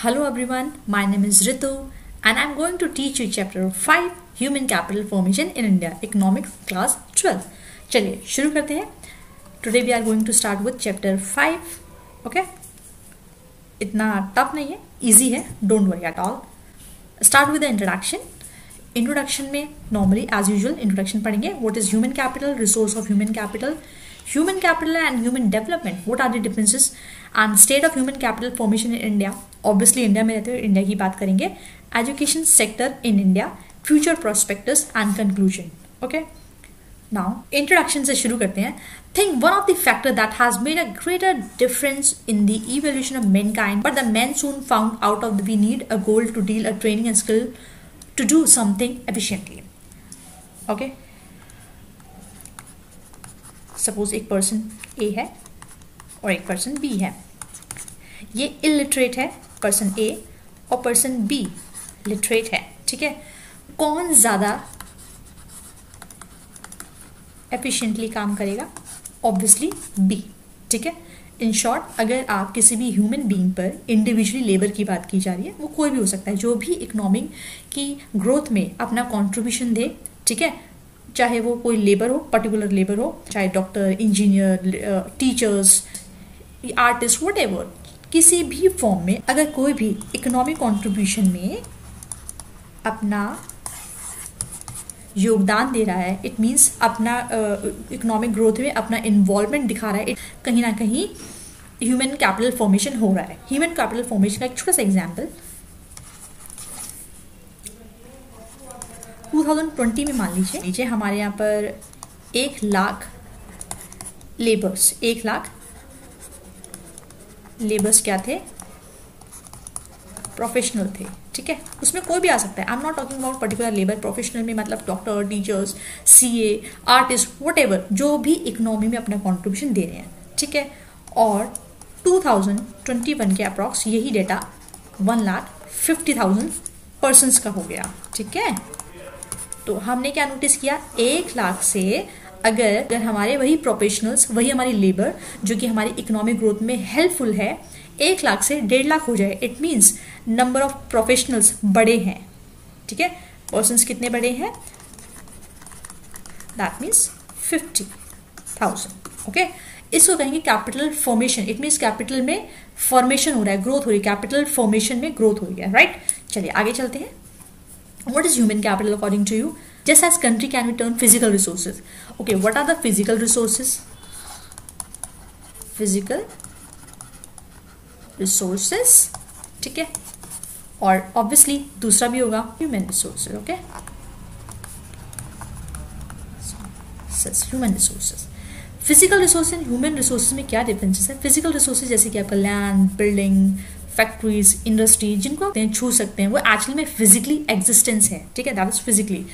Hello everyone, my name is Ritu and I'm going to teach you chapter 5 Human Capital Formation in India, Economics class 12. चलिए शुरू करते हैं. Today we are going to start with chapter 5. Okay? इतना tough नहीं है, easy है, don't worry at all. Start with the introduction. Introduction में normally as usual introduction पढ़ेंगे. What is human capital, resource of human capital and human development, what are the differences and state of human capital formation in India. Obviously India में रहते हुए India की बात करेंगे. Education sector in India, future prospectus and conclusion. Okay, now introduction से शुरू करते हैं. Think one of the factor that has made a greater difference in the evolution of mankind, but the men soon found out of we need a goal to deal a training and skill to do something efficiently. Okay, suppose एक person ए है और एक person B है. ये illiterate है person ए और person B literate है. ठीक है, कौन ज़्यादा एफिशिएंटली काम करेगा? Obviously B. ठीक है, इन शॉर्ट अगर आप किसी भी ह्यूमन बीइंग पर इंडिविजुअली लेबर की बात की जा रही है, वो कोई भी हो सकता है जो भी इकोनॉमिक की ग्रोथ में अपना कॉन्ट्रीब्यूशन दे. ठीक है, चाहे वो कोई लेबर हो, पर्टिकुलर लेबर हो, चाहे doctor, engineer, teachers, artist, whatever, किसी भी फॉर्म में अगर कोई भी इकोनॉमिक कंट्रीब्यूशन में अपना योगदान दे रहा है, इट मींस अपना इकोनॉमिक ग्रोथ में अपना इन्वॉल्वमेंट दिखा रहा है, कहीं ना कहीं ह्यूमन कैपिटल फॉर्मेशन हो रहा है. ह्यूमन कैपिटल फॉर्मेशन का एक छोटा सा एग्जाम्पल 2020 में मान लीजिए हमारे यहाँ पर 1 लाख लेबर्स क्या थे? प्रोफेशनल थे. ठीक है, उसमें कोई भी आ सकता है. I am not talking about particular labour. Professional में मतलब doctor, teachers, CA, artist, whatever, जो भी इकोनॉमी में अपना कॉन्ट्रीब्यूशन दे रहे हैं. ठीक है, और 2021 के अप्रॉक्स यही डेटा 1,50,000 पर्सनस का हो गया. ठीक है, तो हमने क्या नोटिस किया? 1 लाख से अगर हमारे वही प्रोफेशनल्स, वही हमारी लेबर जो कि हमारी इकोनॉमिक ग्रोथ में हेल्पफुल है, 1 लाख से 1.5 लाख हो जाए, it means number of professionals बड़े हैं. ठीक है, पर्सन्स कितने बड़े हैं? That means 50,000. ओके, इसको कहेंगे capital formation. It means capital में फॉर्मेशन हो रहा है, ग्रोथ हो रही है, कैपिटल फॉर्मेशन में ग्रोथ हो रही है. राइट, चलिए आगे चलते हैं. What is human capital according to you? Just as country can be termed physical resources. Okay, what are the physical resources? Physical resources. ठीक है, और obviously दूसरा भी होगा human resources. Okay, human resources. Physical resources and human resources में क्या differences है? Physical resources जैसे कि आपका land, building, फैक्ट्रीज, इंडस्ट्री, जिनको आप छू सकते हैं, वो एक्चुअली में फिजिकली एग्जिस्टेंस है. ठीक है, that is physically.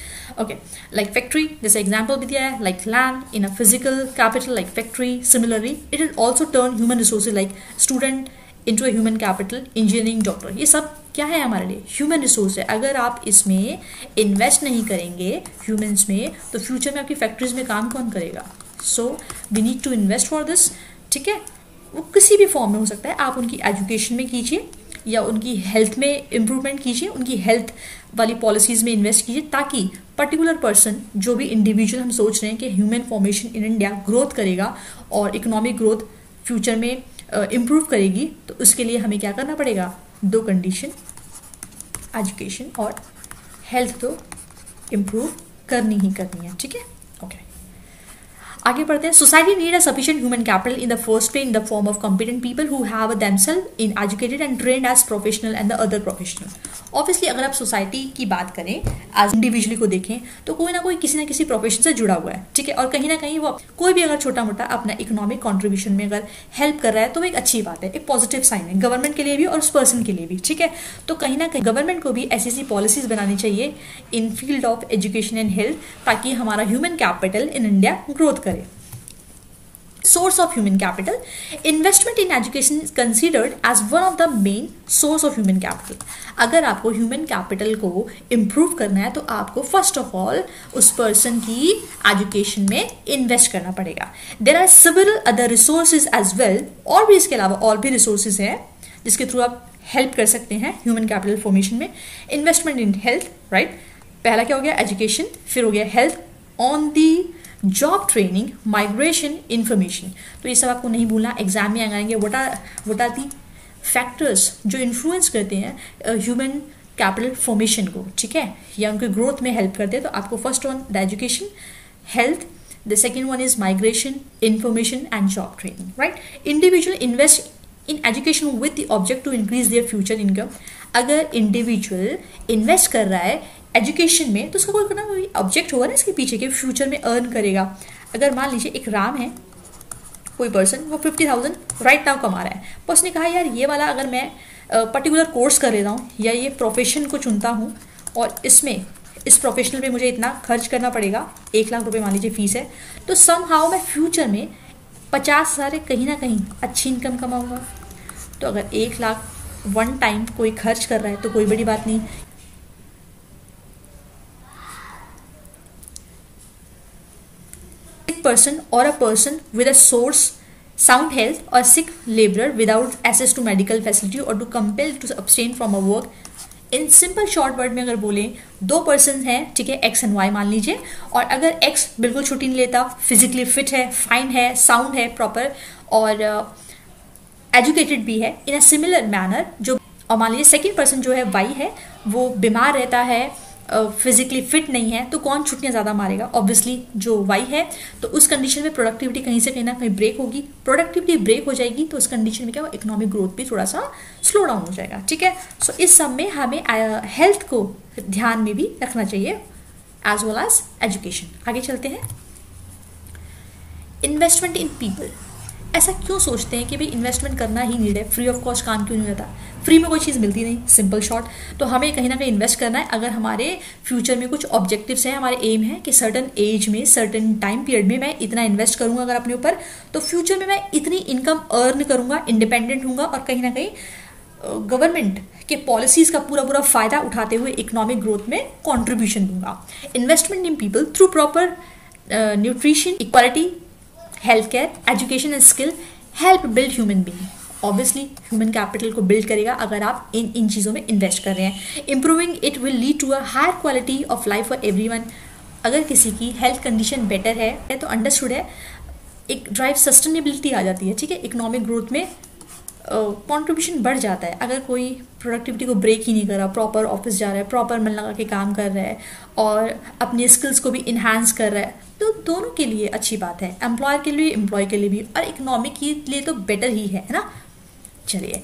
Okay, like factory जैसे एग्जांपल भी दिया है, like land in a physical capital like factory. Similarly it is also turn human resources like student into a human capital, engineering, doctor, ये सब क्या है हमारे लिए? ह्यूमन रिसोर्स है. अगर आप इसमें इन्वेस्ट नहीं करेंगे ह्यूमन्स में, तो फ्यूचर में आपकी फैक्ट्रीज में काम कौन करेगा? So we need to invest for this. ठीक है, वो किसी भी फॉर्म में हो सकता है. आप उनकी एजुकेशन में कीजिए या उनकी हेल्थ में इम्प्रूवमेंट कीजिए, उनकी हेल्थ वाली पॉलिसीज में इन्वेस्ट कीजिए, ताकि पर्टिकुलर पर्सन, जो भी इंडिविजुअल हम सोच रहे हैं कि human formation in India growth करेगा और इकोनॉमिक ग्रोथ फ्यूचर में इम्प्रूव करेगी, तो उसके लिए हमें क्या करना पड़ेगा? 2 कंडीशन, एजुकेशन और हेल्थ तो इम्प्रूव करनी ही करनी है. ठीक है, ओके, आगे बढ़ते हैं. Society need a sufficient human capital in the first place in the form of competent people who have themselves in educated and trained as professional and the other professional. Obviously अगर आप society की बात करें, as individually को देखें, तो कोई ना कोई किसी ना किसी प्रोफेशन से जुड़ा हुआ है. ठीक है, और कहीं ना कहीं वो कोई भी अगर छोटा मोटा अपना इकोनॉमिक कॉन्ट्रीब्यूशन में अगर हेल्प कर रहा है, तो वो एक अच्छी बात है, एक पॉजिटिव साइन है गवर्नमेंट के लिए भी और उस पर्सन के लिए भी. ठीक है, तो कहीं ना कहीं गवर्नमेंट को भी ऐसी पॉलिसीज बनानी चाहिए in field of education and health, ताकि हमारा human capital in India growth करे. Source of human capital. Investment in education is considered as one of the main source of human capital. अगर आपको human capital को improve करना है, तो आपको first of all उस person की education में invest करना पड़ेगा. There are several other resources as well. और भी इसके अलावा और भी resources हैं जिसके थ्रू आप हेल्प कर सकते हैं ह्यूमन कैपिटल फॉर्मेशन में। इन्वेस्टमेंट इन हेल्थ, राइट, पहला क्या हो गया, एजुकेशन, फिर हो गया health, on the job training, migration, information. तो ये सब आपको नहीं भूलना, एग्जाम में आएंगे। व्हाट आर दी फैक्टर्स जो इन्फ्लुएंस करते हैं ह्यूमन कैपिटल फॉर्मेशन को, ठीक है, या उनके ग्रोथ में हेल्प करते हैं। तो आपको first on the education, health, the second one is migration, information and job training, right. Individual invest in education with the object to increase their future income. अगर इंडिविजुअल इन्वेस्ट कर रहा है education में तो उसका कोई ऑब्जेक्ट होगा ना इसके पीछे के फ्यूचर में अर्न करेगा। अगर मान लीजिए एक राम है, कोई पर्सन, वो 50,000 राइट नाउ कमा रहा है, पर उसने कहा यार ये वाला अगर मैं पर्टिकुलर कोर्स कर लेता हूँ या ये प्रोफेशन को चुनता हूँ और इसमें इस प्रोफेशनल पे मुझे इतना खर्च करना पड़ेगा, 1 लाख रुपए मान लीजिए फीस है, तो समहाउ मैं फ्यूचर में 50,000 कहीं ना कहीं अच्छी इनकम कमाऊंगा। तो अगर 1 लाख वन टाइम कोई खर्च कर रहा है तो कोई बड़ी बात नहीं। person or a person with a source sound health or sick laborer without access to medical facility or to compel to abstain from a work। In simple short word में अगर बोले, 2 पर्सन हैं, ठीक है, एक्स एंड वाई मान लीजिए, और अगर एक्स बिल्कुल छुट्टी नहीं लेता, फिजिकली फिट है, फाइन है, साउंड है, प्रॉपर और एजुकेटेड भी है इन अ सिमिलर मैनर, जो, और मान लीजिए सेकेंड पर्सन जो है वाई है, वो बीमार रहता है, फिजिकली फिट नहीं है, तो कौन छुट्टियां ज़्यादा मारेगा? ऑब्वियसली जो वाई है। तो उस कंडीशन में प्रोडक्टिविटी कहीं से कहीं ना कहीं ब्रेक होगी। प्रोडक्टिविटी ब्रेक हो जाएगी तो उस कंडीशन में क्या होगा, इकोनॉमिक ग्रोथ भी थोड़ा सा स्लो डाउन हो जाएगा, ठीक है। सो इस सब में हमें हेल्थ को ध्यान में भी रखना चाहिए एज वेल एज एजुकेशन। आगे चलते हैं। Investment in people. ऐसा क्यों सोचते हैं कि भाई इन्वेस्टमेंट करना ही नीड है, फ्री ऑफ कॉस्ट काम क्यों नहीं होता? फ्री में कोई चीज़ मिलती नहीं, सिंपल शॉर्ट। तो हमें कहीं ना कहीं इन्वेस्ट करना है। अगर हमारे फ्यूचर में कुछ ऑब्जेक्टिव्स हैं, हमारे एम है कि सर्टन एज में, सर्टन टाइम पीरियड में मैं इतना इन्वेस्ट करूंगा अगर अपने ऊपर, तो फ्यूचर में मैं इतनी इनकम अर्न करूंगा, इंडिपेंडेंट हूँगा और कहीं ना कहीं गवर्नमेंट के पॉलिसीज का पूरा फायदा उठाते हुए इकोनॉमिक ग्रोथ में कॉन्ट्रीब्यूशन दूंगा। Investment in people through proper nutrition, equality, health care, education and skill help build human being. Obviously human capital को बिल्ड करेगा अगर आप इन चीज़ों में इन्वेस्ट कर रहे हैं। Improving it will lead to a higher quality of life for everyone. अगर किसी की हेल्थ कंडीशन बेटर है तो अंडरस्टूड है, एक ड्राइव सस्टेनेबिलिटी आ जाती है, ठीक है, इकोनॉमिक ग्रोथ में कॉन्ट्रीब्यूशन बढ़ जाता है। अगर कोई प्रोडक्टिविटी को ब्रेक ही नहीं कर रहा, प्रॉपर ऑफिस जा रहा है, प्रॉपर मन लगा के काम कर रहा है और अपने स्किल्स को भी इन्हांस कर रहा है, तो दोनों के लिए अच्छी बात है, एम्प्लॉयर के लिए, एम्प्लॉय के लिए भी, और इकोनॉमिक के लिए तो बेटर ही है ना। चलिए,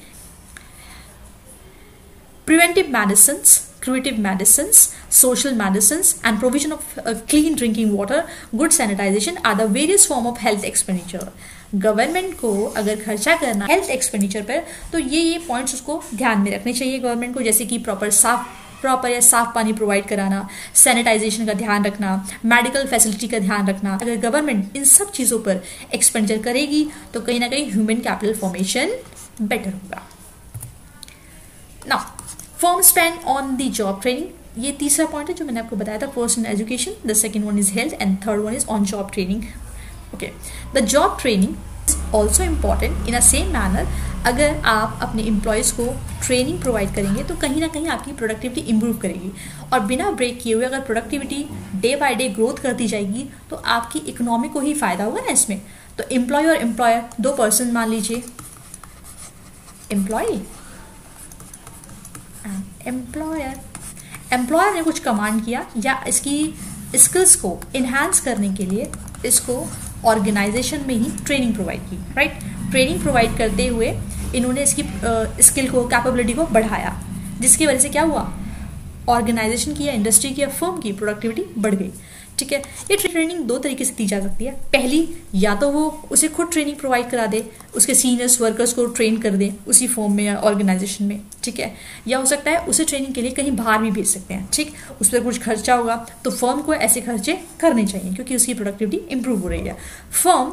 preventive medicines, curative medicines, social medicines and provision of clean drinking water, good sanitation are the various form of health expenditure। Government को अगर खर्चा करना हेल्थ एक्सपेंडिचर पर, तो ये पॉइंट्स उसको ध्यान में रखने चाहिए गवर्नमेंट को, जैसे कि प्रॉपर या साफ पानी प्रोवाइड कराना, सैनिटाइजेशन का ध्यान रखना, मेडिकल फैसिलिटी का ध्यान रखना। अगर गवर्नमेंट इन सब चीज़ों पर एक्सपेंडिचर करेगी तो कहीं ना कहीं ह्यूमन कैपिटल फॉर्मेशन बेटर होगा। Now firm spend on the job training, ये तीसरा पॉइंट है जो मैंने आपको बताया था। First in education, the second one is health and third one is on job training. Okay, the job training is also important in a same manner. अगर आप अपने एम्प्लॉयज़ को ट्रेनिंग प्रोवाइड करेंगे तो कहीं ना कहीं आपकी प्रोडक्टिविटी इंप्रूव करेगी, और बिना ब्रेक किए हुए अगर productivity day by day growth करती जाएगी तो आपकी इकोनॉमी को ही फायदा होगा ना इसमें। तो एम्प्लॉय और एम्प्लॉयर, 2 पर्सन मान लीजिए, एम्प्लॉय एम्प्लॉयर ने कुछ कमांड किया या इसकी स्किल्स को इन्हांस करने के लिए इसको ऑर्गेनाइजेशन में ही ट्रेनिंग प्रोवाइड की, राइट। ट्रेनिंग प्रोवाइड करते हुए इन्होंने इसकी स्किल को, कैपेबिलिटी को बढ़ाया, जिसकी वजह से क्या हुआ, ऑर्गेनाइजेशन की या इंडस्ट्री की या फर्म की प्रोडक्टिविटी बढ़ गई, ठीक है। ये ट्रेनिंग 2 तरीके से दी जा सकती है। पहली, या तो वो उसे खुद ट्रेनिंग प्रोवाइड करा दे, उसके सीनियर्स वर्कर्स को ट्रेन कर दे उसी फर्म में या ऑर्गेनाइजेशन में, ठीक है। या हो सकता है उसे ट्रेनिंग के लिए कहीं बाहर भी भेज सकते हैं, ठीक। उस पर कुछ खर्चा होगा तो फर्म को ऐसे खर्चे करने चाहिए क्योंकि उसकी प्रोडक्टिविटी इंप्रूव हो रही है। Firm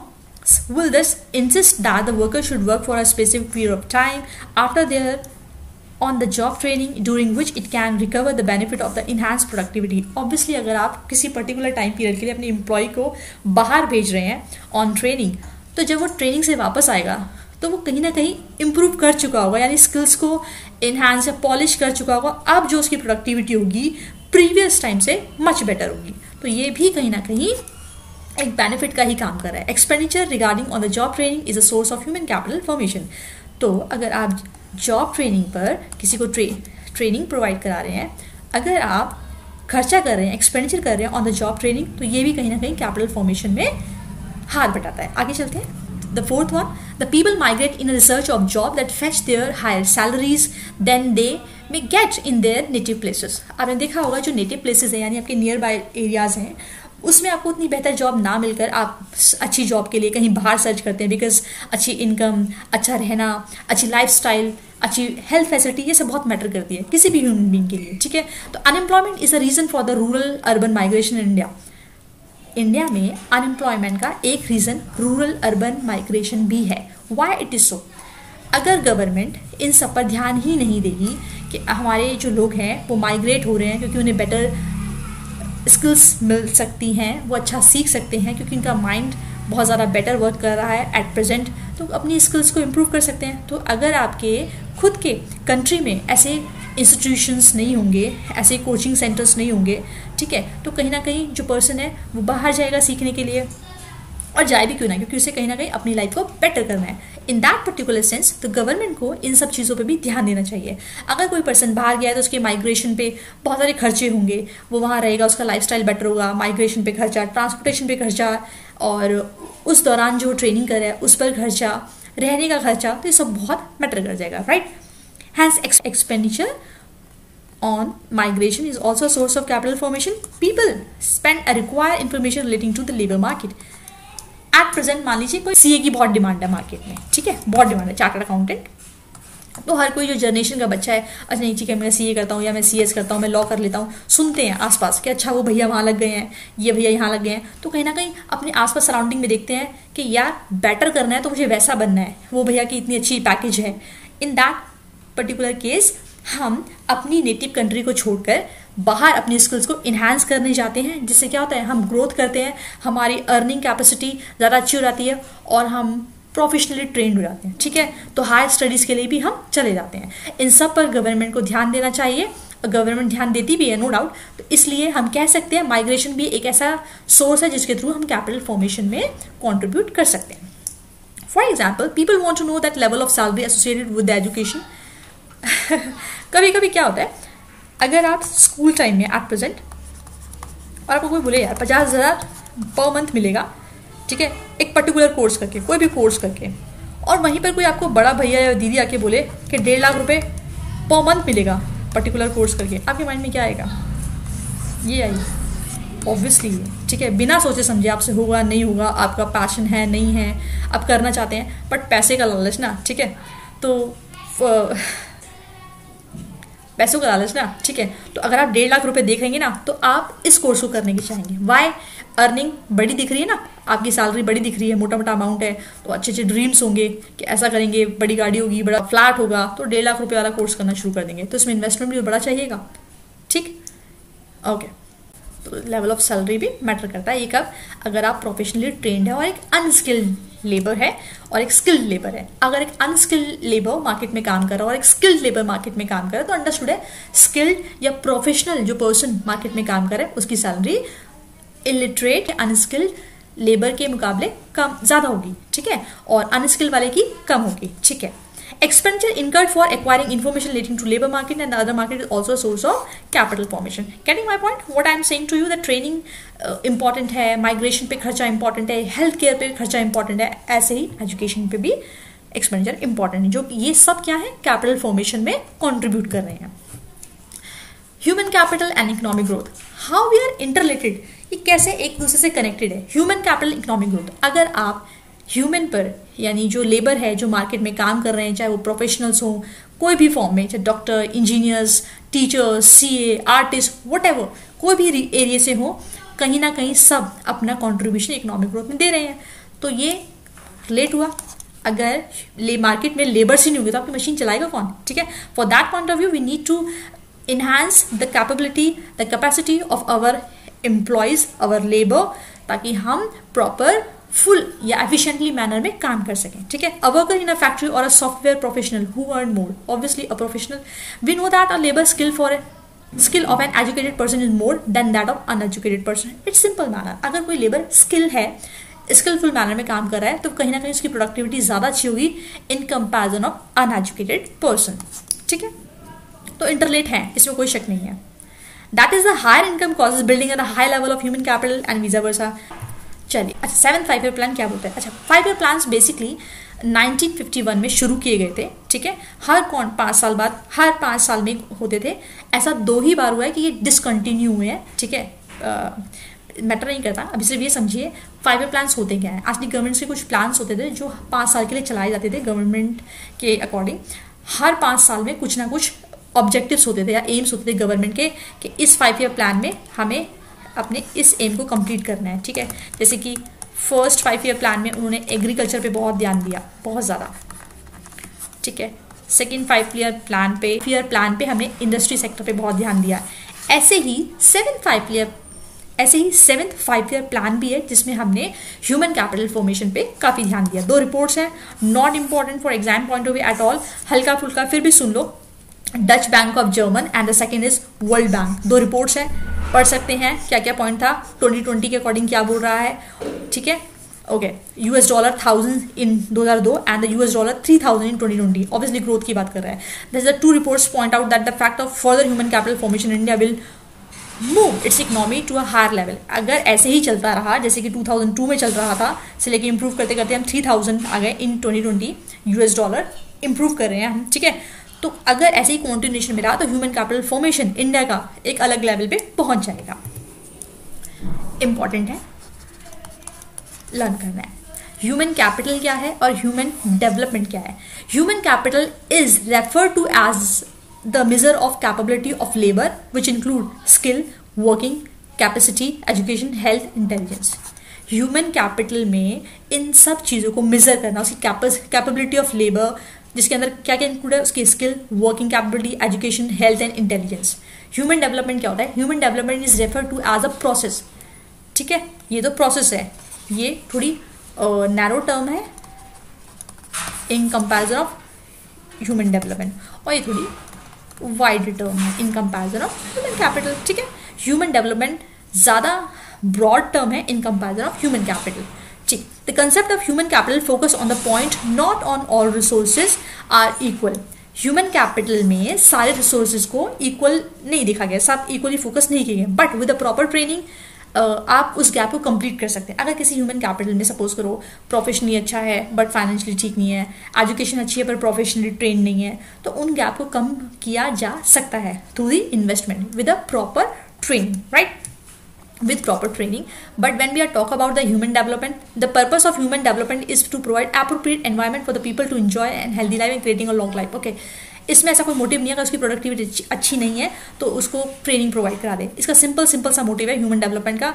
will thus insist that the worker should work for a specific period of time after their on the job training, during which it can recover the benefit of the enhanced productivity। Obviously अगर आप किसी particular time period के लिए अपने employ को बाहर भेज रहे हैं ऑन ट्रेनिंग, तो जब वो ट्रेनिंग से वापस आएगा तो वो कहीं ना कहीं इम्प्रूव कर चुका होगा, यानी स्किल्स को इन्हांस या पॉलिश कर चुका होगा। अब जो उसकी प्रोडक्टिविटी होगी प्रीवियस टाइम से मच बेटर होगी। तो ये भी कहीं ना कहीं एक बेनिफिट का ही काम कर रहा है। Expenditure regarding on the job training is a source of human capital formation. तो अगर आप जॉब ट्रेनिंग पर किसी को ट्रेनिंग प्रोवाइड करा रहे हैं, अगर आप खर्चा कर रहे हैं, एक्सपेंडिचर कर रहे हैं ऑन द जॉब ट्रेनिंग, तो ये भी कहीं ना कहीं कैपिटल फॉर्मेशन में हाथ बटाता है। आगे चलते हैं। The fourth one, the people migrate in a research of job that fetch their higher salaries than they may get in their native places। आपने देखा होगा जो नेटिव प्लेसेस हैं, यानी आपके नियर बाय एरियाज हैं, उसमें आपको उतनी बेहतर जॉब ना मिलकर आप अच्छी जॉब के लिए कहीं बाहर सर्च करते हैं, बिकॉज अच्छी इनकम, अच्छा रहना, अच्छी लाइफस्टाइल, अच्छी हेल्थ फैसिलिटी, ये सब बहुत मैटर करती है किसी भी ह्यूमन बीइंग के लिए, ठीक है। तो unemployment is a reason for the rural urban migration in India. India में अनएम्प्लॉयमेंट का एक रीज़न रूरल अर्बन माइग्रेशन भी है। Why it is so? अगर गवर्नमेंट इन सब पर ध्यान ही नहीं देगी कि हमारे जो लोग हैं वो माइग्रेट हो रहे हैं क्योंकि उन्हें बेटर स्किल्स मिल सकती हैं, वो अच्छा सीख सकते हैं क्योंकि उनका माइंड बहुत ज़्यादा बेटर वर्क कर रहा है एट प्रेजेंट, तो अपनी स्किल्स को इम्प्रूव कर सकते हैं। तो अगर आपके खुद के कंट्री में ऐसे इंस्टीट्यूशंस नहीं होंगे, ऐसे कोचिंग सेंटर्स नहीं होंगे, ठीक है, तो कहीं ना कहीं जो पर्सन है वो बाहर जाएगा सीखने के लिए, और जाए भी क्यों ना, क्योंकि उसे कहीं ना कहीं अपनी लाइफ को बेटर करना है। इन दैट पर्टिकुलर सेंस तो गवर्नमेंट को इन सब चीज़ों पे भी ध्यान देना चाहिए। अगर कोई पर्सन बाहर गया है तो उसके माइग्रेशन पे बहुत सारे खर्चे होंगे, वो वहाँ रहेगा, उसका लाइफस्टाइल बेटर होगा, माइग्रेशन पे खर्चा, ट्रांसपोर्टेशन पे खर्चा, और उस दौरान जो ट्रेनिंग कर रहा है उस पर खर्चा, रहने का खर्चा, तो ये सब बहुत मैटर कर जाएगा, right. Hence expenditure on migration is also a source of capital formation. People spend a require information relating to the labor market. At present मान लीजिए कोई सीए की बहुत डिमांड है मार्केट में, ठीक है, बहुत डिमांड है, चार्टर्ड अकाउंटेंट। तो हर कोई जो जनरेशन का बच्चा है, अच्छा नहीं ठीक है मैं सीए करता हूँ या मैं सीएस करता हूँ, मैं लॉ कर लेता हूँ, सुनते हैं आसपास कि अच्छा वो भैया वहाँ लग गए हैं, ये भैया यहाँ लग गए हैं, तो कहीं ना कहीं अपने आसपास सराउंडिंग में देखते हैं कि यार बेटर करना है तो मुझे वैसा बनना है, वो भैया की इतनी अच्छी पैकेज है। इन दैट पर्टिकुलर केस हम अपनी नेटिव कंट्री को छोड़कर बाहर अपनी स्किल्स को इन्हांस करने जाते हैं, जिससे क्या होता है हम ग्रोथ करते हैं, हमारी अर्निंग कैपेसिटी ज़्यादा अच्छी हो जाती है और हम प्रोफेशनली ट्रेंड हो जाते हैं, ठीक है। तो हायर स्टडीज़ के लिए भी हम चले जाते हैं। इन सब पर गवर्नमेंट को ध्यान देना चाहिए, और गवर्नमेंट ध्यान देती भी है नो डाउट। तो इसलिए हम कह सकते हैं माइग्रेशन भी एक ऐसा सोर्स है जिसके थ्रू हम कैपिटल फॉर्मेशन में कॉन्ट्रीब्यूट कर सकते हैं। For example, people want to know that level of salary associated with the education. कभी कभी क्या होता है, अगर आप स्कूल टाइम में एट प्रेजेंट और आपको कोई बोले यार 50,000 पर मंथ मिलेगा, ठीक है, एक पर्टिकुलर कोर्स करके, कोई भी कोर्स करके, और वहीं पर कोई आपको बड़ा भैया या दीदी आके बोले कि 1.5 लाख रुपए पर मंथ मिलेगा पर्टिकुलर कोर्स करके, आपके माइंड में क्या आएगा? ये आएगी ऑब्वियसली, ठीक है, बिना सोचे समझे आपसे होगा नहीं होगा, आपका पैशन है नहीं है, आप करना चाहते हैं, बट पैसे का लालच ना, ठीक है, तो पैसों का लालच ना, ठीक है। तो अगर आप 1.5 लाख रुपए देख रहेंगे ना, तो आप इस कोर्स को करने की चाहेंगे। वाई? अर्निंग बड़ी दिख रही है ना, आपकी सैलरी बड़ी दिख रही है, मोटा मोटा अमाउंट है, तो अच्छे अच्छे ड्रीम्स होंगे कि ऐसा करेंगे, बड़ी गाड़ी होगी, बड़ा फ्लैट होगा, तो 1.5 लाख रुपए वाला कोर्स करना शुरू कर देंगे। तो इसमें इन्वेस्टमेंट भी बड़ा चाहिएगा, ठीक, ओके। तो लेवल ऑफ सैलरी भी मैटर करता है। ये कब? अगर आप प्रोफेशनली ट्रेंड है और एक अनस्किल्ड लेबर है और एक स्किल्ड लेबर है। अगर एक अनस्किल्ड लेबर मार्केट में काम कर रहा है और एक स्किल्ड लेबर मार्केट में काम कर रहा है, तो अंडरस्टूड है स्किल्ड या प्रोफेशनल जो पर्सन मार्केट में काम कर रहा है उसकी सैलरी इलिटरेट या अनस्किल्ड लेबर के मुकाबले कम ज़्यादा होगी, ठीक है, और अनस्किल्ड वाले की कम होगी, ठीक है। Expenditure incurred for acquiring information relating to labor market and the other market is also a source of capital formation. Getting my point? What I am saying to you that training important है, migration पे खर्चा important है, health care पे खर्चा important है, ऐसे ही education पे भी expenditure important है, जो ये सब क्या है capital formation में contribute कर रहे हैं। Human capital and economic growth. How we are interrelated? ये कैसे एक दूसरे से connected है? Human capital, economic growth. अगर आप ह्यूमन पर, यानी जो लेबर है जो मार्केट में काम कर रहे हैं, चाहे वो प्रोफेशनल्स हों कोई भी फॉर्म में, चाहे doctor, engineers, teachers, CA, artist, whatever, कोई भी एरिया से हो, कहीं ना कहीं सब अपना कंट्रीब्यूशन इकोनॉमिक ग्रोथ में दे रहे हैं। तो ये रिलेट हुआ। अगर मार्केट में लेबर्स ही नहीं होंगे तो आपकी मशीन चलाएगा कौन, ठीक है। For that point of view we need to enhance the capability, the capacity of our employees, our labour, ताकि हम प्रॉपर फुल या एफिशिएंटली मैनर में काम कर सकें, ठीक है। A worker in a factory और a software professional who earn more, obviously a professional, we know that a labour skill of an educated person is more than that of uneducated person. It's simple manner, अगर कोई labour skilful manner में काम कर रहा है तो कहीं ना कहीं उसकी प्रोडक्टिविटी ज़्यादा अच्छी होगी in comparison of uneducated person, ठीक है। तो इंटरलेट है, इसमें कोई शक नहीं है। That is the higher income causes building at a high level of human capital and vice versa. चलिए, अच्छा 7th 5-year प्लान क्या बोलता है? अच्छा 5-year प्लान्स बेसिकली 1951 में शुरू किए गए थे, ठीक है। हर 5 साल बाद, हर 5 साल में होते थे। ऐसा 2 ही बार हुआ है कि ये डिसकंटिन्यू हुए हैं, ठीक है। मैटर नहीं करता, अभी सिर्फ ये समझिए 5-year प्लान्स होते क्या है। आज गवर्नमेंट के कुछ प्लान्स होते थे जो 5 साल के लिए चलाए जाते थे गवर्नमेंट के अकॉर्डिंग। हर 5 साल में कुछ ना कुछ ऑब्जेक्टिव्स होते थे या एम्स होते थे गवर्नमेंट के कि इस 5-year प्लान में हमें अपने इस एम को कंप्लीट करना है, ठीक है। जैसे कि फर्स्ट 5-year प्लान में उन्होंने एग्रीकल्चर पे बहुत ध्यान दिया, बहुत ज़्यादा, ठीक है। सेकेंड 5-year प्लान पे हमें इंडस्ट्री सेक्टर पे बहुत ध्यान दिया। ऐसे ही 7th 5-year प्लान भी है जिसमें हमने ह्यूमन कैपिटल फॉर्मेशन पे काफ़ी ध्यान दिया। 2 रिपोर्ट्स हैं, not important for exam point of view at all, हल्का फुल्का फिर भी सुन लो। Dutch bank of German and the second is world bank. 2 reports हैं, पढ़ सकते हैं क्या क्या पॉइंट था, 2020 के अकॉर्डिंग क्या बोल रहा है, ठीक है। Okay, $1000 in 2002 and the $3000 in 2020, obviously growth की बात कर रहा है। This the 2 reports point out that the fact of further human capital formation in India will move its economy to a higher level. अगर ऐसे ही चलता रहा जैसे कि 2002 में चल रहा था से लेके इम्प्रूव करते करते हम 3000 आ गए इन 2020, $, इम्प्रूव कर रहे हैं हम, ठीक है। तो अगर ऐसे ही कॉन्टिन्यूएशन में रहा तो ह्यूमन कैपिटल फॉर्मेशन इंडिया का एक अलग लेवल पे पहुंच जाएगा। इंपॉर्टेंट है, लर्न करना है। ह्यूमन कैपिटल क्या है और ह्यूमन डेवलपमेंट क्या है? Human capital is referred to as the measure of capability of labour which include skill, working capacity, education, health, intelligence. Human capital में इन सब चीज़ों को मेजर करना, उसकी कैपेबिलिटी ऑफ लेबर जिसके अंदर क्या क्या इंक्लूड है, उसकी skill, working capability, education, health and intelligence. Human development क्या होता है? Human development is refer to as a process, ठीक है। ये तो प्रोसेस है, ये थोड़ी नैरो टर्म है in comparison of human development, और ये थोड़ी वाइड टर्म है in comparison of human capital, ठीक है। ह्यूमन डेवलपमेंट ज़्यादा ब्रॉड टर्म है in comparison of human capital, ठीक। The concept of human capital focus on the point not on all resources are equal. Human capital में सारे resources को equal नहीं देखा गया, सब इक्वली फोकस नहीं किए गए, but with a proper training आप उस गैप को कंप्लीट कर सकते हैं। अगर किसी ह्यूमन कैपिटल में सपोज करो प्रोफेशनली अच्छा है बट फाइनेंशियली ठीक नहीं है, एजुकेशन अच्छी है पर प्रोफेशनली ट्रेन नहीं है, तो उन गैप को कम किया जा सकता है through the investment with a proper training, right, with proper training. But when we are talk about the human development, the purpose of human development is to provide appropriate environment for the people to enjoy and healthy life and creating a long life. Okay, इसमें ऐसा कोई motive नहीं है कि उसकी productivity अच्छी नहीं है तो उसको ट्रेनिंग प्रोवाइड करा दे। इसका सिंपल सा मोटिव है ह्यूमन डेवलपमेंट का,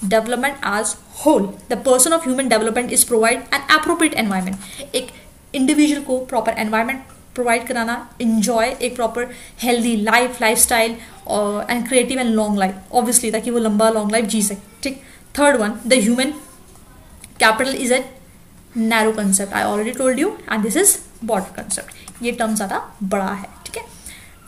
development as whole. The person of human development is provide an appropriate environment, एक इंडिविजुअल को प्रॉपर एनवायरमेंट प्रोवाइड कराना, इंजॉय एक proper healthy life style and creative and long life, obviously ताकि वो लंबा long life जी सके, ठीक। Third one, the human capital is a narrow concept, I already told you, and this is broad concept, ये term ज़्यादा बड़ा है, ठीक है।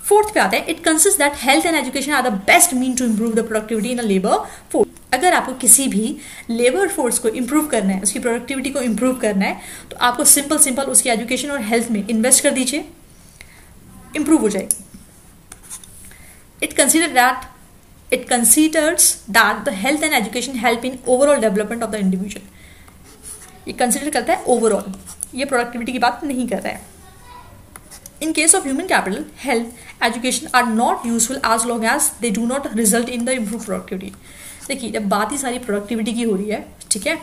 फोर्थ पे आते हैं, it consist that health and education are the best mean to improve the productivity in a labour force. अगर आपको किसी भी लेबर फोर्स को इम्प्रूव करना है, उसकी प्रोडक्टिविटी को इम्प्रूव करना है, तो आपको सिंपल उसकी एजुकेशन और हेल्थ में इन्वेस्ट कर दीजिए, इम्प्रूव हो जाएगी। It considers that the health and education help in overall development of the individual. ये कंसिडर करता है ओवरऑल, ये प्रोडक्टिविटी की बात नहीं कर रहा है। In case of human capital, health, education are not useful as long as they do not result in the improved productivity. देखिए, जब बात ही सारी प्रोडक्टिविटी की हो रही है, ठीक है,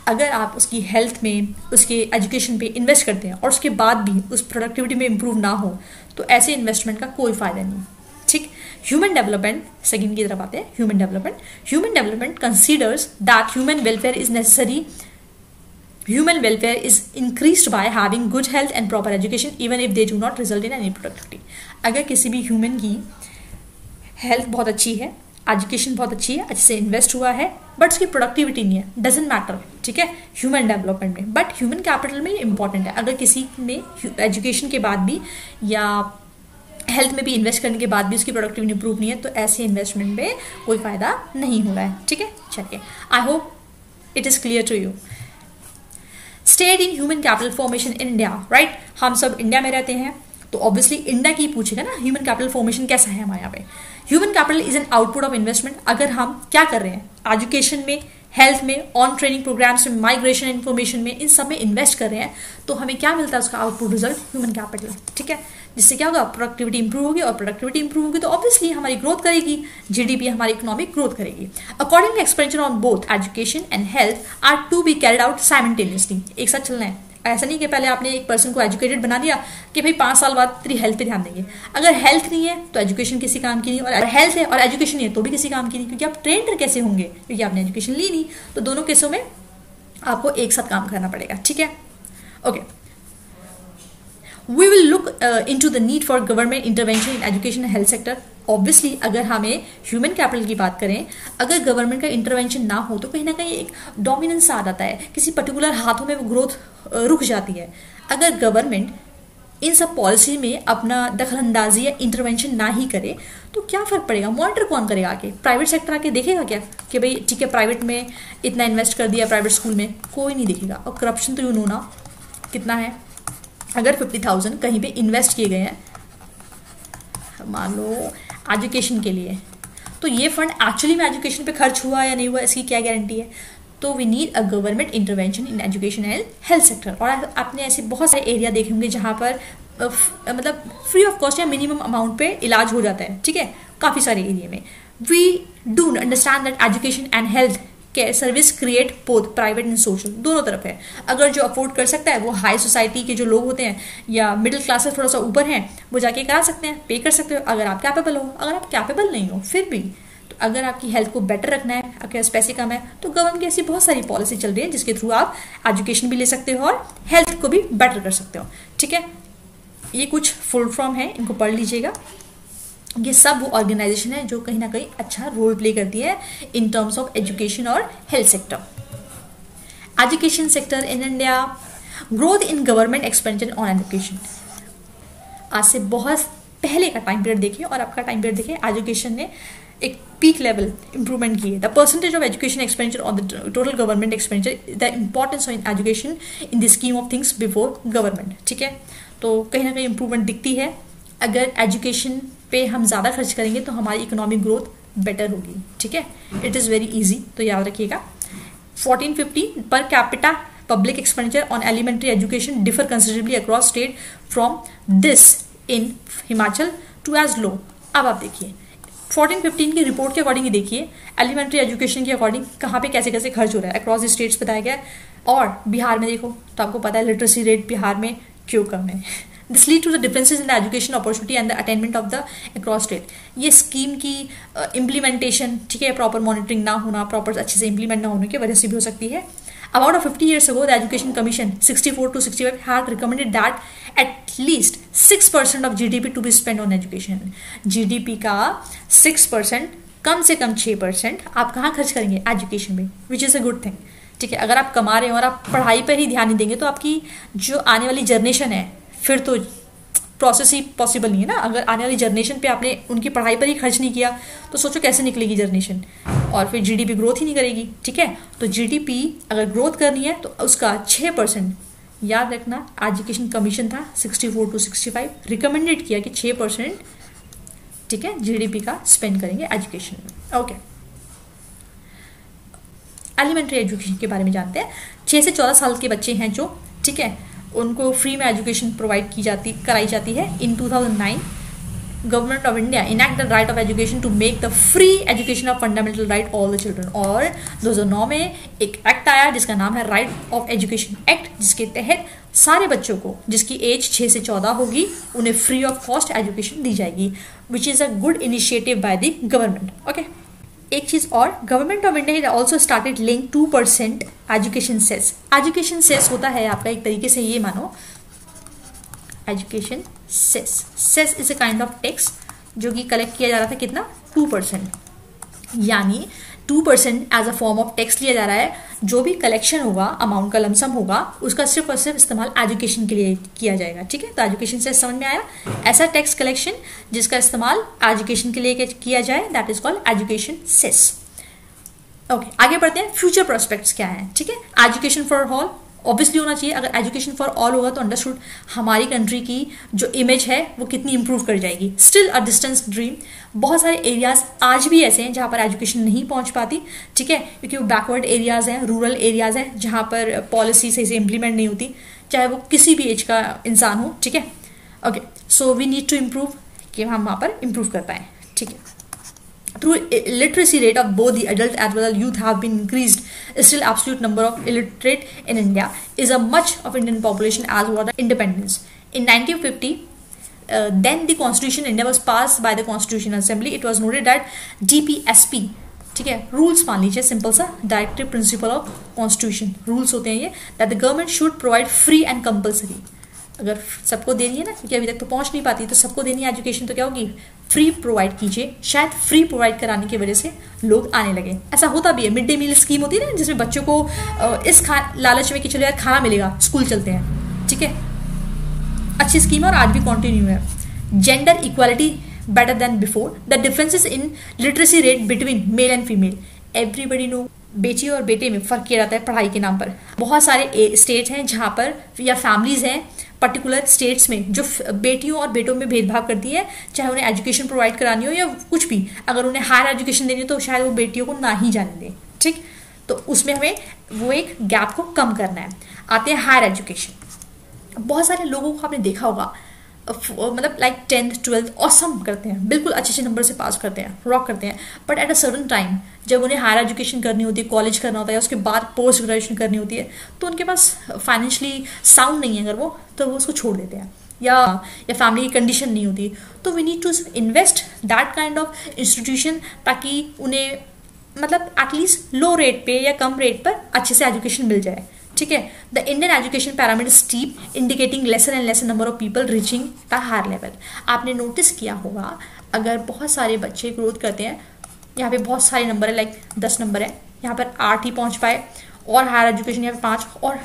अगर आप उसकी हेल्थ में, उसके एजुकेशन पे इन्वेस्ट करते हैं और उसके बाद भी उस प्रोडक्टिविटी में इम्प्रूव ना हो, तो ऐसे इन्वेस्टमेंट का कोई फायदा नहीं, ठीक। ह्यूमन डेवलपमेंट, सेकंड की तरफ आते हैं, human development considers that human welfare is necessary, human welfare is increased by having good health and proper education even if they do not result in any productivity. अगर किसी भी human की health बहुत अच्छी है, एजुकेशन बहुत अच्छी है, अच्छे से इन्वेस्ट हुआ है, बट उसकी प्रोडक्टिविटी नहीं है, डजेंट मैटर, ठीक है, ह्यूमन डेवलपमेंट में, बट ह्यूमन कैपिटल में इंपॉर्टेंट है। अगर किसी में एजुकेशन के बाद भी या हेल्थ में भी इन्वेस्ट करने के बाद भी उसकी प्रोडक्टिविटी इंप्रूव नहीं है, तो ऐसे इन्वेस्टमेंट में कोई फायदा नहीं हो रहा है, ठीक है। चलिए, I hope it is clear to you. State in human capital formation in India, right, हम सब इंडिया में रहते हैं, तो ऑब्वियसली इंडिया की पूछेगा ना ह्यूमन कैपिटल फॉर्मेशन कैसा है हमारे यहाँ पे। Human capital is an output of investment. अगर हम क्या कर रहे हैं, एजुकेशन में, हेल्थ में, ऑन ट्रेनिंग प्रोग्राम्स में, माइग्रेशन इन्फॉर्मेशन में, इन सब में इन्वेस्ट कर रहे हैं, तो हमें क्या मिलता है, उसका आउटपुट रिजल्ट ह्यूमन कैपिटल, ठीक है। जिससे क्या होगा, प्रोडक्टिविटी इंप्रूव होगी, और प्रोडक्टिविटी इंप्रूव होगी तो ऑब्वियसली हमारी ग्रोथ करेगी, जीडीपी हमारी इकोनॉमिक ग्रोथ करेगी। Accordingly expenditure on both education and health are to be carried out simultaneously, एक साथ चलना है। ऐसा नहीं कि पहले आपने एक पर्सन को एजुकेटेड बना दिया कि भाई 5 साल बाद तेरी हेल्थ पे ध्यान देंगे। अगर हेल्थ नहीं है तो एजुकेशन किसी काम की नहीं, और अगर हेल्थ है और एजुकेशन नहीं है तो भी किसी काम की नहीं, क्योंकि आप ट्रेंड कैसे होंगे, क्योंकि आपने एजुकेशन ली नहीं। तो दोनों केसों में आपको एक साथ काम करना पड़ेगा, ठीक है। Okay, we will look into the need for government intervention in education and health sector. Obviously अगर हमें ह्यूमन कैपिटल की बात करें, अगर गवर्नमेंट का इंटरवेंशन ना हो तो कहीं ना कहीं एक डोमिनेंस आ जाता है, किसी पर्टिकुलर हाथों में वो ग्रोथ रुक जाती है। अगर गवर्नमेंट इन सब पॉलिसी में अपना दखलंदाजी या इंटरवेंशन ना ही करे तो क्या फर्क पड़ेगा, मॉनिटर कौन करेगा आके, प्राइवेट सेक्टर आके देखेगा क्या कि भाई ठीक है प्राइवेट में इतना इन्वेस्ट कर दिया, प्राइवेट स्कूल में, कोई नहीं देखेगा। और करप्शन तो यू नो ना कितना है। अगर 50,000 कहीं पे इन्वेस्ट किए गए हैं मान लो एजुकेशन के लिए, तो ये फंड एक्चुअली में एजुकेशन पे खर्च हुआ या नहीं हुआ, इसकी क्या गारंटी है। तो we need a government intervention in education and health sector. और आपने ऐसे बहुत सारे एरिया देखे होंगे जहाँ पर मतलब फ्री ऑफ कॉस्ट या मिनिमम अमाउंट पे इलाज हो जाता है, ठीक है, काफ़ी सारे एरिया में। We do understand that education and health care service create both private and social, दोनों तरफ है। अगर जो अफोर्ड कर सकता है वो हाई सोसाइटी के जो लोग होते हैं या मिडिल क्लास से थोड़ा सा ऊपर हैं, वो जाके करा सकते हैं, पे कर सकते हो अगर आप कैपेबल हो। अगर आप कैपेबल नहीं हो फिर भी, तो अगर आपकी हेल्थ को बेटर रखना है, आपके पास पैसे कम है, तो गवर्नमेंट की ऐसी बहुत सारी पॉलिसी चल रही है जिसके थ्रू आप एजुकेशन भी ले सकते हो और हेल्थ को भी बेटर कर सकते हो, ठीक है। ये कुछ फुल फॉर्म है, इनको पढ़ लीजिएगा। ये सब वो ऑर्गेनाइजेशन है जो कहीं ना कहीं अच्छा रोल प्ले करती है इन टर्म्स ऑफ एजुकेशन और health sector. Education sector in India, growth in government expenditure on education. आज से बहुत पहले का टाइम पीरियड देखिए और आपका टाइम पीरियड देखिए, एजुकेशन ने एक पीक लेवल इंप्रूवमेंट की है। The percentage of education expenditure on the total government expenditure, the importance of education in the scheme of things before government, ठीक है। तो कहीं ना कहीं इंप्रूवमेंट दिखती है। अगर एजुकेशन पे हम ज़्यादा खर्च करेंगे तो हमारी इकोनॉमिक ग्रोथ बेटर होगी, ठीक है। इट इज़ वेरी इजी, तो याद रखिएगा। 1450 per capita public expenditure on elementary education differ considerably across state from this in Himachal to as low. अब आप देखिए 1415 की रिपोर्ट के अकॉर्डिंग ही देखिए एलिमेंट्री एजुकेशन के अकॉर्डिंग कहाँ पे कैसे कैसे खर्च हो रहा है, अक्रॉस द स्टेट्स बताया गया। और बिहार में देखो तो आपको पता है लिटरेसी रेट बिहार में क्यों कम है। This lead to the differences in the education opportunity and the attainment of the across state. ये स्कीम की इम्प्लीमेंटेशन, ठीक है, प्रॉपर मॉनिटरिंग ना होना, प्रॉपर अच्छे से इंप्लीमेंट ना होने की वजह से भी हो सकती है। About 50 years ago, the Education Commission 64 to 65 had recommended that at least 6% of GDP to be spent on education. GDP का 6%, कम से कम 6% आप कहाँ खर्च करेंगे, एजुकेशन में, विच इज़ अ गुड थिंग, ठीक है। अगर आप कमा रहे हो और आप पढ़ाई पर ही ध्यान नहीं देंगे तो आपकी जो आने वाली जनरेशन है फिर तो प्रोसेस ही पॉसिबल नहीं है ना। अगर आने वाली जनरेशन पे आपने उनकी पढ़ाई पर ही खर्च नहीं किया तो सोचो कैसे निकलेगी जनरेशन, और फिर जीडीपी ग्रोथ ही नहीं करेगी, ठीक है। तो जीडीपी अगर ग्रोथ करनी है तो उसका 6%, याद रखना एजुकेशन कमीशन था 64 to 65, रिकमेंडेड किया कि 6%, ठीक है, जीडीपी का स्पेंड करेंगे एजुकेशन में। ओके, एलिमेंट्री एजुकेशन के बारे में जानते हैं। 6 से 14 साल के बच्चे हैं जो, ठीक है, उनको फ्री में एजुकेशन प्रोवाइड कराई जाती है। In 2009 government of India enact the right of education to make the free education of fundamental right all the children. और 2009 में एक एक्ट आया जिसका नाम है राइट ऑफ एजुकेशन एक्ट, जिसके तहत सारे बच्चों को जिसकी एज 6 से 14 होगी उन्हें फ्री ऑफ कॉस्ट एजुकेशन दी जाएगी, which is a good initiative by the government. Okay, एक चीज और, government of India has also started link 2% education cess. Education cess होता है आपका एक तरीके से ये मानो education cess is a kind of tax जो कि कलेक्ट किया जा रहा था, कितना, 2%। यानी 2% as a form of tax लिया जा रहा है। जो भी कलेक्शन होगा, अमाउंट का लमसम होगा, उसका सिर्फ और सिर्फ इस्तेमाल एजुकेशन के लिए किया जाएगा। ठीक है, तो एजुकेशन से समझ में आया, ऐसा टैक्स कलेक्शन जिसका इस्तेमाल एजुकेशन के लिए किया जाए, that is called education cess. Okay, आगे बढ़ते हैं। फ्यूचर प्रोस्पेक्ट्स क्या है? ठीक है, एजुकेशन फॉर ऑल ऑब्वियसली होना चाहिए। अगर एजुकेशन फॉर ऑल होगा तो अंडरस्टूड हमारी कंट्री की जो इमेज है वो कितनी इंप्रूव कर जाएगी। स्टिल अ डिस्टेंस ड्रीम, बहुत सारे एरियाज आज भी ऐसे हैं जहाँ पर एजुकेशन नहीं पहुँच पाती। ठीक है, क्योंकि वो बैकवर्ड एरियाज हैं, रूरल एरियाज हैं, जहाँ पर पॉलिसी सही से इम्प्लीमेंट नहीं होती, चाहे वो किसी भी एज का इंसान हो। ठीक है, okay, so we need to improve, कि हम वहाँ पर इम्प्रूव कर पाएँ। ठीक है, through literacy rate of both the adult as well as youth have been increased, still absolute number of illiterate in India is a much of Indian population as was the independence. In 1950, then the constitution India was passed by the Constitutional Assembly. It was noted that DPSP, ठीक है, rules मान लीजिए, simple सा directive principle of constitution rules होते हैं ये, that the government should provide free and compulsory. अगर सबको देनी है ना, क्योंकि अभी तक तो पहुंच नहीं पाती, तो सबको देनी है एजुकेशन, तो क्या होगी, फ्री प्रोवाइड कीजिए। शायद फ्री प्रोवाइड कराने की वजह से लोग आने लगे। ऐसा होता भी है, मिड डे मील स्कीम होती है ना, जिसमें बच्चों को इस लालच में कि चलो यार खाना मिलेगा, स्कूल चलते हैं। ठीक है, अच्छी स्कीम है और आज भी कंटिन्यू है। Gender equality better than before, the differences in literacy rate between male and female, everybody know, बेटी और बेटे में फर्क किया जाता है पढ़ाई के नाम पर। बहुत सारे स्टेट हैं जहाँ पर, या फैमिलीज हैं पर्टिकुलर स्टेट्स में, जो बेटियों और बेटों में भेदभाव करती है, चाहे उन्हें एजुकेशन प्रोवाइड करानी हो या कुछ भी। अगर उन्हें हायर एजुकेशन देनी हो तो शायद वो बेटियों को ना ही जाने दें। ठीक, तो उसमें हमें वो एक गैप को कम करना है। आते हैं हायर एजुकेशन। बहुत सारे लोगों को आपने देखा होगा, मतलब लाइक 10th 12th ऑसम करते हैं, बिल्कुल अच्छे अच्छे नंबर से पास करते हैं, रॉक करते हैं, but at a certain time जब उन्हें हायर एजुकेशन करनी होती है, कॉलेज करना होता है, उसके बाद पोस्ट ग्रेजुएशन करनी होती है, तो उनके पास फाइनेंशियली साउंड नहीं है अगर वो, तो वो उसको छोड़ देते हैं, या फैमिली की कंडीशन नहीं होती। तो we need to invest that kind of institution, ताकि उन्हें मतलब एटलीस्ट लो रेट पे या कम रेट पर अच्छे से एजुकेशन मिल जाए। ठीक है, the Indian education pyramid is steep, indicating lesser and lesser number of people reaching the higher level. आपने नोटिस किया होगा, अगर बहुत सारे बच्चे ग्रोथ करते हैं, यहाँ पे बहुत सारे नंबर है, लाइक 10 नंबर है, यहाँ पर 8 ही पहुँच पाए, और हायर एजुकेशन यहाँ पे 5, और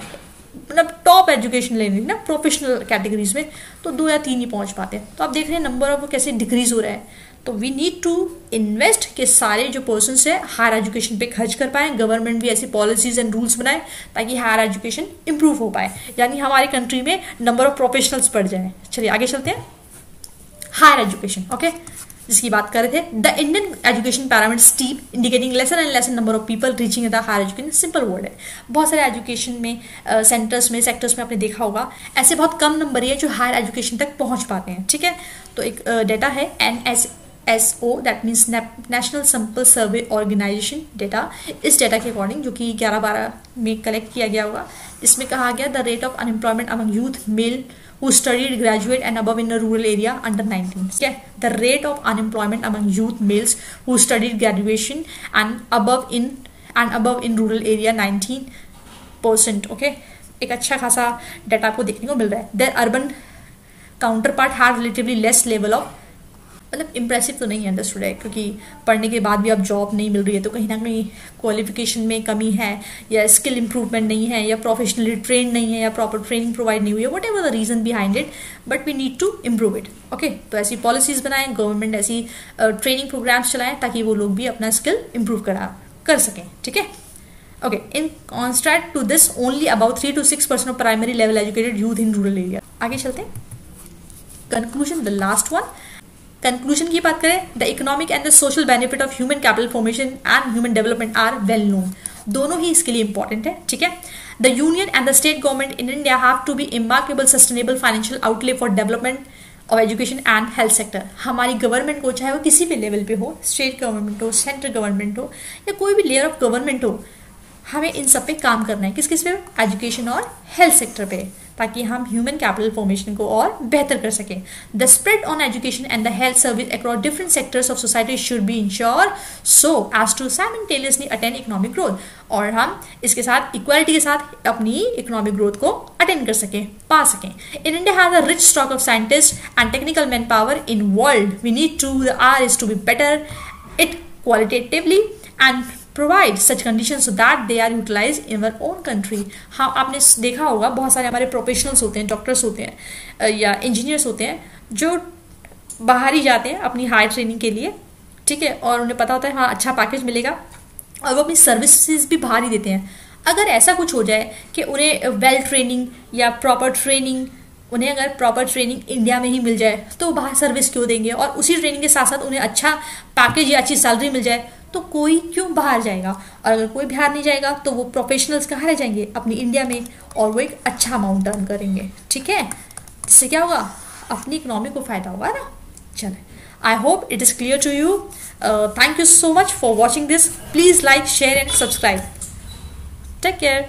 मतलब टॉप एजुकेशन लेनी ना प्रोफेशनल कैटेगरीज में, तो 2 या 3 ही पहुँच पाते हैं। तो आप देख रहे हैं नंबर ऑफ कैसे डिक्रीज हो रहा है। तो वी नीड टू इन्वेस्ट के सारे जो पर्सन्स है हायर एजुकेशन पे खर्च कर पाए। गवर्नमेंट भी ऐसी पॉलिसीज एंड रूल्स बनाए ताकि हायर एजुकेशन इंप्रूव हो पाए, यानी हमारी कंट्री में नंबर ऑफ प्रोफेशनल्स बढ़ जाए। चलिए आगे चलते हैं। हायर एजुकेशन, ओके, जिसकी बात कर रहे थे, the Indian education pyramid steep, indicating lesser and lesser number of people reaching the higher education. Simple word है। बहुत सारे एजुकेशन में सेंटर्स में, सेक्टर्स में आपने देखा होगा, ऐसे बहुत कम नंबर ही है जो हायर एजुकेशन तक पहुंच पाते हैं। ठीक है, तो एक डेटा है NSO, that means national sample survey organisation data. इस डेटा के अकॉर्डिंग, जो कि 11-12 में कलेक्ट किया गया होगा, इसमें कहा गया the rate of unemployment among youth male who studied, graduate and above in a rural area under 19. Okay, the rate of unemployment among youth males who studied, graduation and above in rural area 19%. Okay, एक अच्छा खासा data आपको देखने को मिल रहा है। Their urban counterpart had relatively less level of, मतलब impressive तो नहीं अंडरस्टूड है, क्योंकि पढ़ने के बाद भी अब जॉब नहीं मिल रही है, तो कहीं ना कहीं क्वालिफिकेशन में कमी है, या स्किल इंप्रूवमेंट नहीं है, या प्रोफेशनली ट्रेन नहीं है, या प्रॉपर ट्रेनिंग प्रोवाइड नहीं हुई है, whatever the reason behind it, but we need to improve it. Okay, तो ऐसी पॉलिसीज बनाएं, गवर्नमेंट ऐसी ट्रेनिंग प्रोग्राम्स चलाएं ताकि वो लोग भी अपना स्किल इंप्रूव कर सकें। ठीक है, okay, in contrast to this only about 3 to 6% of primary level educated youth in rural area. आगे चलते हैं। Conclusion, the last one. Conclusion की बात करें, the economic and the social benefit of human capital formation and human development are well known. दोनों ही इसके लिए इंपॉर्टेंट है। ठीक है, the union and the state government in India have to be remarkable sustainable financial outlay for development of education and health sector. हमारी government को, चाहे वो किसी भी लेवल पे हो, स्टेट गवर्नमेंट हो, सेंट्रल गवर्नमेंट हो, या कोई भी लेयर ऑफ गवर्नमेंट हो, हमें इन सब पे काम करना है। किस किस पे? एजुकेशन और हेल्थ सेक्टर पे, ताकि हम ह्यूमन कैपिटल फॉर्मेशन को और बेहतर कर सकें। The spread on education and the health service across different sectors of society should be ensure so as to simultaneously attain economic growth, और हम इसके साथ इक्वालिटी के साथ अपनी इकोनॉमिक ग्रोथ को अटेन कर सकें, पा सकें। In India has a rich stock of scientist and technical manpower in world. We need to, the are is to be better it qualitatively and provide such conditions so that they are utilized in our own country. हाँ, आपने देखा होगा बहुत सारे हमारे professionals होते हैं, doctors होते हैं या इंजीनियर्स होते हैं जो बाहर ही जाते हैं अपनी हाई ट्रेनिंग के लिए, ठीक है, और उन्हें पता होता है हाँ अच्छा पैकेज मिलेगा और वो अपनी सर्विसेज भी बाहर ही देते हैं। अगर ऐसा कुछ हो जाए कि उन्हें वेल ट्रेनिंग या प्रॉपर ट्रेनिंग, उन्हें अगर प्रॉपर ट्रेनिंग इंडिया में ही मिल जाए तो बाहर सर्विस क्यों देंगे, और उसी ट्रेनिंग के साथ साथ उन्हें अच्छा पैकेज या अच्छी सैलरी मिल जाए तो कोई क्यों बाहर जाएगा। और अगर कोई बाहर नहीं जाएगा तो वो प्रोफेशनल्स कहाँ रह जाएंगे, अपनी इंडिया में, और वो एक अच्छा अमाउंट अर्न करेंगे, ठीक है। इससे क्या होगा, अपनी इकोनॉमी को फायदा होगा ना। चले, I hope it is clear to you. Thank you so much for watching this. Please like, share and subscribe. Take care.